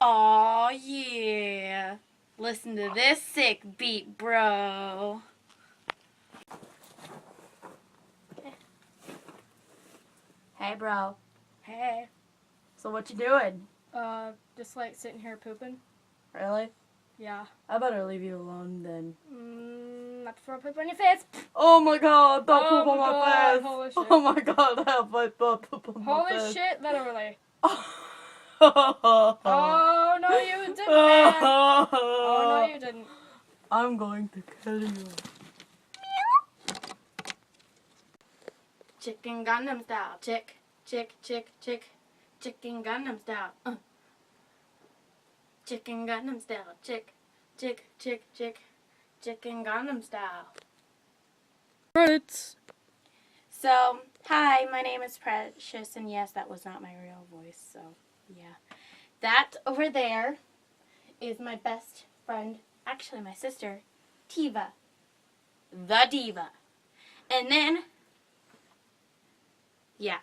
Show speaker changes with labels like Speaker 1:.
Speaker 1: Aw, yeah. Listen to this sick beat, bro. Hey, bro.
Speaker 2: Hey.
Speaker 1: So what you doing?
Speaker 2: Just like sitting here pooping.
Speaker 1: Really?
Speaker 2: Yeah.
Speaker 1: I better leave you alone then.
Speaker 2: Not before I poop on your face.
Speaker 1: Oh my god, don't
Speaker 2: Oh
Speaker 1: poop on
Speaker 2: my
Speaker 1: my
Speaker 2: God,
Speaker 1: face.
Speaker 2: holy shit.
Speaker 1: Oh my god, help, I poop on my
Speaker 2: Holy
Speaker 1: face.
Speaker 2: shit, literally.
Speaker 1: Oh
Speaker 2: No, you didn't, man. Oh, no, you didn't.
Speaker 1: I'm going to kill you. Chicken Gundam style. Chick, chick, chick, chick. Chicken Gundam style. Chicken Gundam style. Chick, chick, chick, chick. Chicken Gundam style.
Speaker 2: Credits.
Speaker 1: So, hi, my name is Precious, and yes, that was not my real voice, so, yeah. That over there is my best friend, actually my sister, Tiva, the Diva. And then, yeah,